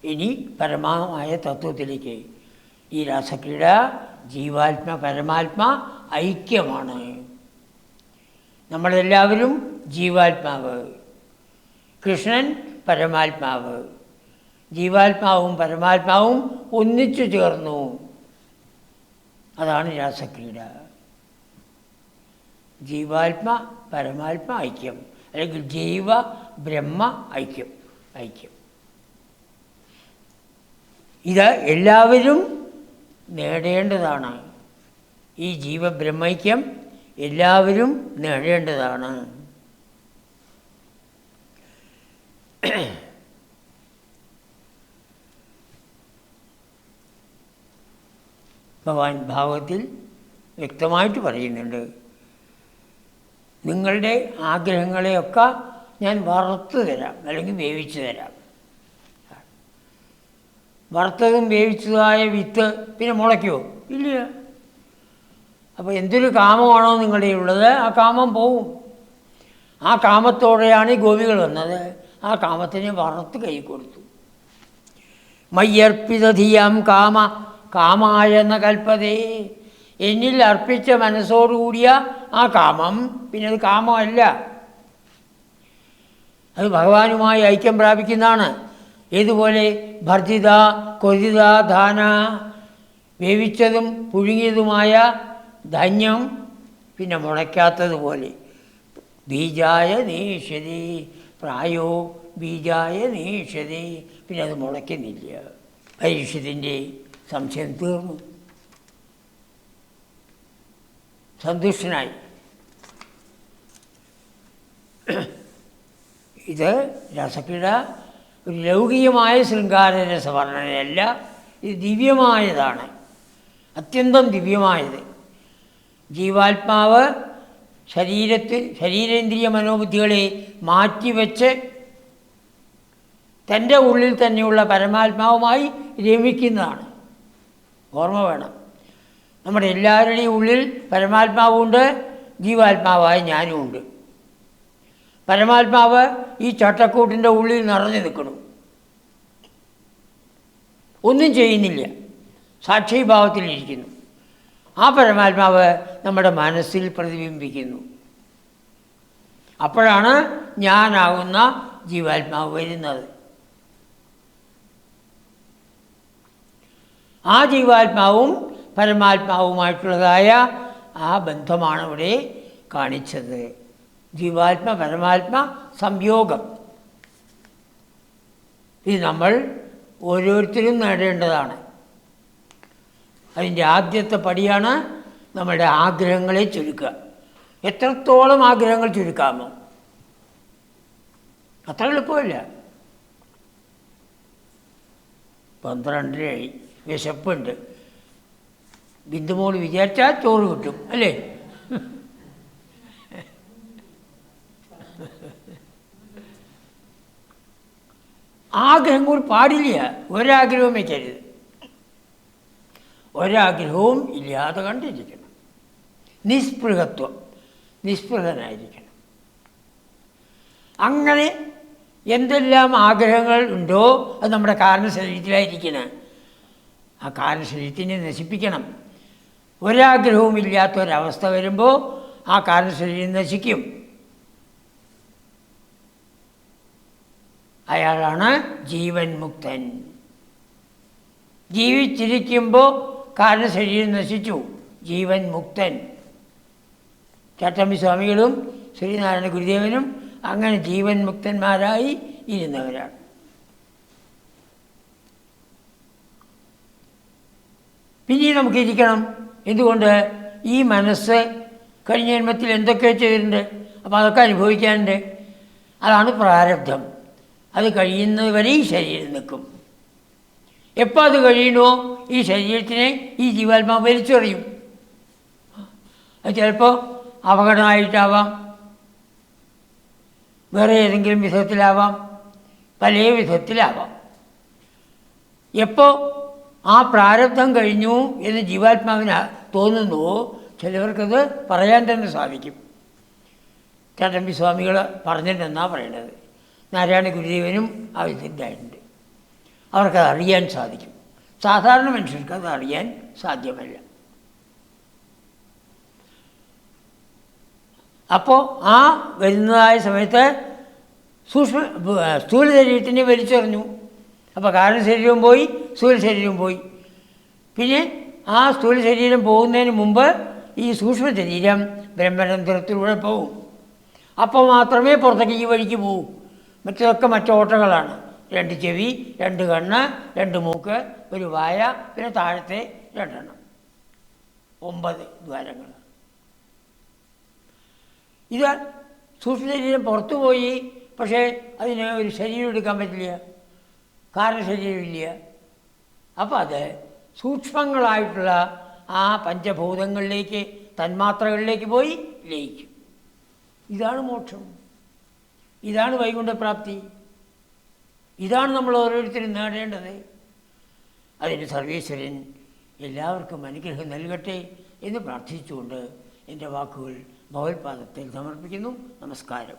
ഇനി പരമമായ തത്വത്തിലേക്ക്. ഈ രാസക്രീഡ ജീവാത്മ പരമാത്മ ഐക്യമാണ്. നമ്മളെല്ലാവരും ജീവാത്മാവ്, കൃഷ്ണൻ പരമാത്മാവ്. ജീവാത്മാവും പരമാത്മാവും ഒന്നിച്ചു ചേർന്നു. അതാണ് രാസക്രീഡ. ജീവാത്മ പരമാത്മ ഐക്യം, അല്ലെങ്കിൽ ജൈവ ബ്രഹ്മ ഐക്യം. ഇത് എല്ലാവരും നേടേണ്ടതാണ്. ഈ ജീവബ്രഹ്മൈക്യം എല്ലാവരും നേടേണ്ടതാണ്. ഭഗവാൻ ഭാഗവത്തിൽ വ്യക്തമായിട്ട് പറയുന്നുണ്ട്, നിങ്ങളുടെ ആഗ്രഹങ്ങളെയൊക്കെ ഞാൻ വറുത്ത് തരാം, അല്ലെങ്കിൽ വേവിച്ചു തരാം. വറുത്തതും വേവിച്ചതായ വിത്ത് പിന്നെ മുളയ്ക്കുമോ? ഇല്ല. അപ്പോൾ എന്തൊരു കാമമാണോ നിങ്ങളുടെ ഉള്ളത്, ആ കാമം പോവും. ആ കാമത്തോടെയാണ് ഈ ഗോപികൾ വന്നത്. ആ കാമത്തിനെ വറുത്ത് കൈ കൊടുത്തു. മയ്യർപ്പിതധിയാം കാമായ എന്ന കൽപ്പതേ. എന്നിൽ അർപ്പിച്ച മനസ്സോടുകൂടിയ ആ കാമം പിന്നെ അത് കാമമല്ല, അത് ഭഗവാനുമായി ഐക്യം പ്രാപിക്കുന്നതാണ്. ഏതുപോലെ ഭർജിത കൊതിത ധാന, വേവിച്ചതും പുഴുങ്ങിയതുമായ ധാന്യം പിന്നെ മുളയ്ക്കാത്തതുപോലെ. ബീജായ നീഷതി പ്രായോ ബീജായ നീഷതി, പിന്നെ അത് മുളയ്ക്കുന്നില്ല. പരീക്ഷത്തിൻ്റെ സംശയം തീർന്നു, സന്തുഷ്ടനായി. ഇത് രാസക്രീഡ ഒരു ലൗകികമായ ശൃംഗാരരസവർണ്ണനയല്ല, ഇത് ദിവ്യമായതാണ്, അത്യന്തം ദിവ്യമായത്. ജീവാത്മാവ് ശരീരേന്ദ്രിയ മനോബുദ്ധികളെ മാറ്റിവെച്ച് തൻ്റെ ഉള്ളിൽ തന്നെയുള്ള പരമാത്മാവുമായി രമിക്കുന്നതാണ്. ഓർമ്മ വേണം, നമ്മുടെ എല്ലാവരുടെയും ഉള്ളിൽ പരമാത്മാവുണ്ട്, ജീവാത്മാവായ ഞാനുമുണ്ട്. പരമാത്മാവ് ഈ ചട്ടക്കൂട്ടിൻ്റെ ഉള്ളിൽ നിറഞ്ഞു നിൽക്കണം, ഒന്നും ചെയ്യുന്നില്ല, സാക്ഷിഭാവത്തിലിരിക്കുന്നു. ആ പരമാത്മാവ് നമ്മുടെ മനസ്സിൽ പ്രതിബിംബിക്കുന്നു. അപ്പോഴാണ് ഞാനാകുന്ന ജീവാത്മാവ് വരുന്നത്. ആ ജീവാത്മാവും പരമാത്മാവുമായിട്ടുള്ളതായ ആ ബന്ധമാണ് ഇവിടെ കാണിച്ചത്. ജീവാത്മ പരമാത്മ സംയോഗം. ഇത് നമ്മൾ ഓരോരുത്തരും നേടേണ്ടതാണ്. അതിൻ്റെ ആദ്യത്തെ പടിയാണ് നമ്മുടെ ആഗ്രഹങ്ങളെ ചുരുക്കുക. എത്രത്തോളം ആഗ്രഹങ്ങൾ ചുരുക്കാമോ അത്ര എളുപ്പമില്ല. 12:30 വിശപ്പുണ്ട്, ബിന്ദുമോൾ വിചാരിച്ചാൽ ചോറ് കിട്ടും അല്ലേ? ആഗ്രഹം കൂടി പാടില്ല, ഒരാഗ്രഹവും വയ്ക്കരുത്. ഒരാഗ്രഹവും ഇല്ലാതെ കണ്ടിരിക്കണം. നിസ്പൃഹത്വം, നിസ്പൃഹനായിരിക്കണം. അങ്ങനെ എന്തെല്ലാം ആഗ്രഹങ്ങൾ ഉണ്ടോ അത് നമ്മുടെ കാരണശരീരത്തിലായിരിക്കണം. ആ കാരണശരീരത്തിനെ നശിപ്പിക്കണം. ഒരാഗ്രഹവും ഇല്ലാത്തൊരവസ്ഥ വരുമ്പോൾ ആ കാരണശരീരം നശിക്കും. അയാളാണ് ജീവൻ മുക്തൻ. ജീവിച്ചിരിക്കുമ്പോൾ കാരണശരീരം നശിച്ചു, ജീവൻ മുക്തൻ. ചട്ടമ്പി സ്വാമികളും ശ്രീനാരായണ ഗുരുദേവനും അങ്ങനെ ജീവൻ മുക്തന്മാരായി ഇരുന്നവരാണ്. പിന്നെ നമുക്കിരിക്കണം. എന്തുകൊണ്ട്? ഈ മനസ്സ് കഴിഞ്ഞ ജന്മത്തിൽ എന്തൊക്കെ ചെയ്തിട്ടുണ്ട്, അപ്പോൾ അതൊക്കെ അനുഭവിക്കാനുണ്ട്. അതാണ് പ്രാരബ്ധം. അത് കഴിയുന്നത് വരെ ഈ ശരീരം നിൽക്കും. എപ്പോൾ അത് കഴിയണോ ഈ ശരീരത്തിനെ ഈ ജീവാത്മാവ് വലിച്ചെറിയും. അത് ചിലപ്പോൾ അപകടമായിട്ടാവാം, വേറെ ഏതെങ്കിലും വിധത്തിലാവാം, പല വിധത്തിലാവാം. എപ്പോൾ ആ പ്രാരബ്ധം കഴിഞ്ഞു എന്ന് ജീവാത്മാവിന് തോന്നുന്നുവോ ചിലവർക്കത് പറയാൻ തന്നെ സാധിക്കും. ചട്ടമ്പി സ്വാമികൾ പറഞ്ഞിട്ടെന്നാണ് പറയണത്. നാരായണ ഗുരുദേവനും ആ വിധത്തിലായിട്ടുണ്ട്. അവർക്കത് അറിയാൻ സാധിക്കും. സാധാരണ മനുഷ്യർക്ക് അത് അറിയാൻ സാധ്യമല്ല. അപ്പോൾ ആ വരുന്നതായ സമയത്ത് സ്ഥൂല ശരീരത്തിനെ വലിച്ചെറിഞ്ഞു. അപ്പോൾ കാരണ ശരീരവും പോയി, സ്ഥൂല ശരീരവും പോയി. പിന്നെ ആ സ്ഥൂല ശരീരം പോകുന്നതിന് മുമ്പ് ഈ സൂക്ഷ്മ ശരീരം ബ്രഹ്മരന്ധ്രത്തിലൂടെ പോകും. അപ്പോൾ മാത്രമേ പുറത്തേക്ക് ഈ വഴിക്ക് പോകൂ. മറ്റതൊക്കെ മറ്റോട്ടങ്ങളാണ്. 2 ചെവി, 2 കണ്ണ്, 2 മൂക്ക്, 1 വായ, പിന്നെ താഴത്തെ 2 9 ദ്വാരങ്ങൾ. ഇത് സൂക്ഷ്മ ശരീരം പുറത്തു പോയി. പക്ഷേ അതിന് ഒരു ശരീരം എടുക്കാൻ പറ്റില്ല, കാരണശരീരമില്ല. അപ്പോൾ അത് സൂക്ഷ്മങ്ങളായിട്ടുള്ള ആ പഞ്ചഭൂതങ്ങളിലേക്ക്, തന്മാത്രകളിലേക്ക് പോയി ലയിക്കും. ഇതാണ് മോക്ഷം, ഇതാണ് വൈകുണ്ഠപ്രാപ്തി, ഇതാണ് നമ്മൾ ഓരോരുത്തരും നേടേണ്ടത്. അതിന് സർവേശ്വരൻ എല്ലാവർക്കും അനുഗ്രഹം നൽകട്ടെ എന്ന് പ്രാർത്ഥിച്ചുകൊണ്ട് എൻ്റെ വാക്കുകൾ ഭഗവത്പാദത്തിൽ സമർപ്പിക്കുന്നു. നമസ്കാരം.